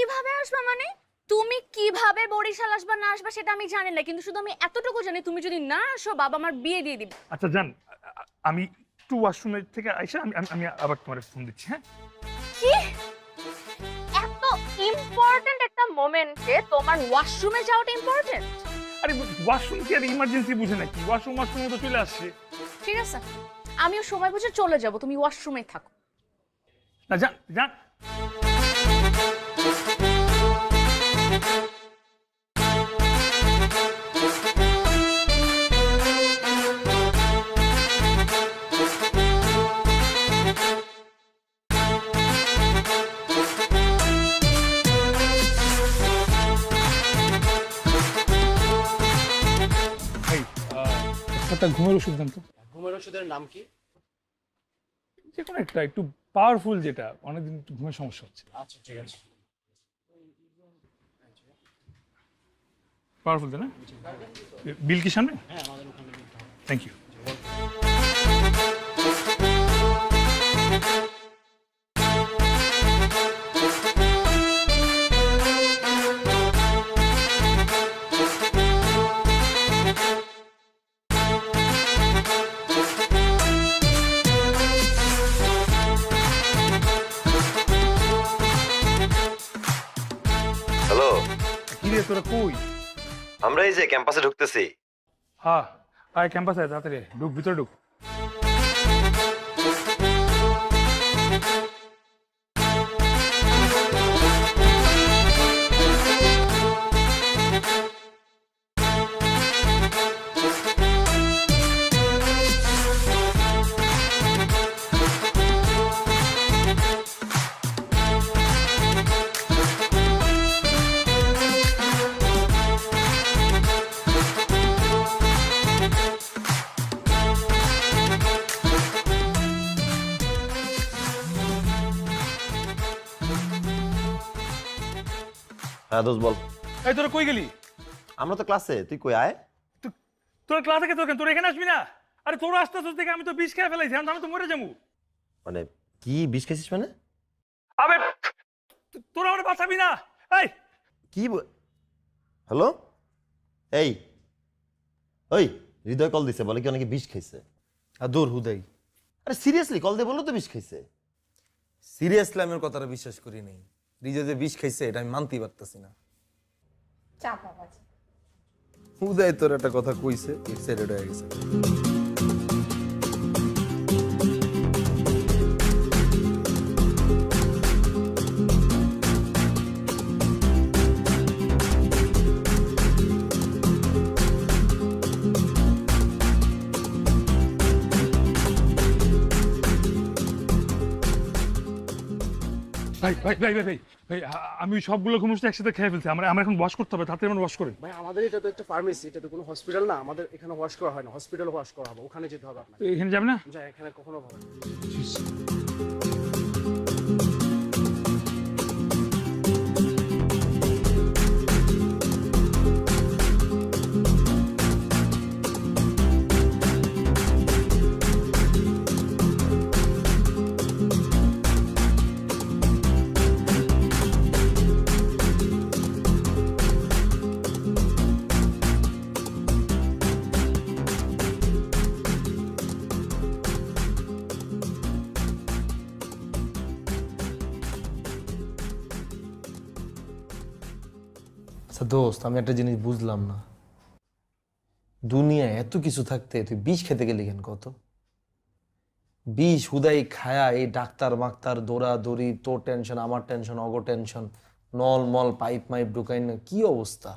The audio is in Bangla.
কিভাবে আসবা মানে? তুমি কিভাবে বরিশাল আসবা না আসবা সেটা আমি জানি না, কিন্তু শুধু আমি এতটুকু জানি তুমি যদি না আসো বাবা আমার বিয়ে দিয়ে দিবে। আচ্ছা জান, আমি একটু ওয়াশরুমের থেকে আইসা আমি আমি আমি আবার তোমার ফোন দিচ্ছি। হ্যাঁ, কি এত ইম্পর্টেন্ট একটা মোমেন্টে তোমার ওয়াশরুমে যাওয়াটা ইম্পর্টেন্ট? আরে ওয়াশরুম কি আর ইমার্জেন্সি বুঝে নাকি? ওয়াশরুম তো চলে আসছে। ঠিক আছে, আমিও সময় বুঝে চলে যাব, তুমি ওয়াশরুমেই থাকো। না জান জান, ভাই একটা ঘুমের ওষুধ দেন তো। ঘুমের ওষুধের নাম কি? যে কোনো একটা একটু পাওয়ারফুল, যেটা অনেকদিন একটু ঘুমের সমস্যা হচ্ছে। আচ্ছা ঠিক আছে। পাওয়ারফুল তাই না? বিল কি সামনে? হ্যাঁ আমাদের ওখানে দিতে হবে। Thank you. হ্যালো, কি রে তোরা কই? আমরা এই যে ক্যাম্পাসে ঢুকতেছি। হ্যাঁ, আয় ক্যাম্পাসে আয়, তাড়াতাড়ি ঢুক, ভিতরে ঢুক। হ্যাঁ দোস্ত বল। এই তোরা কই গেলি? আমরা তো ক্লাসে, তুই কই আয়। তোর ক্লাসে কে? তোর এখানে আসবি না? আরে তোরা আসতে দেখে আমি তো বিষ খেয়ে ফেলাইছি, আমি তো মরে যাবো। মানে কি বিষ খেয়েছিস মানে? আবে তোরা আমার বাঁচাবি না। এই কি হ্যালো, এই ওই হৃদয় কল দিছে, বলে কি অনেকে বিষ খাইছে। আর দূর হুদাই, আরে সিরিয়াসলি কল দিয়ে বললো তো বিষ খাইছে। সিরিয়াসলি আমি ওর কথাটা বিশ্বাস করি নাই। রিজা যে বিষ খাইছে এটা আমি মানতেই পারতাছি না। হুদাই তোর একটা কথা কইছে, এক্সাইটেড হয়ে গেছে। ভাই ভাই ভাই ভাই ভাই ভাই, আমি সবগুলো ঘুমোস একসাথে খেয়ে ফেলছি। আমরা এখন ওয়াশ করতে হবে, তাড়াতাড়ি আমরা ওয়াশ করি। ভাই আমাদের এটা তো একটা ফার্মেসি, এটা তো কোনো হসপিটাল না, আমাদের এখানে ওয়াশ করা হয় না, হসপিটালে ওয়াশ করা হবে, ওখানে যেতে হবে আপনাকে। এখানে যাবে না? যা, এখানে কখনো হবে না। আচ্ছা দোস্ত, আমি একটা জিনিস বুঝলাম না, দুনিয়ায় এত কিছু থাকতে তুই বিষ খেতে গেলি কেন? কত বিষ হুদাই খায়া এই ডাক্তার মাক্তার দৌড়াদৌড়ি, তোর টেনশন আমার টেনশন অগো টেনশন, নল মল পাইপ মাইপ ঢুকাই না, কি অবস্থা।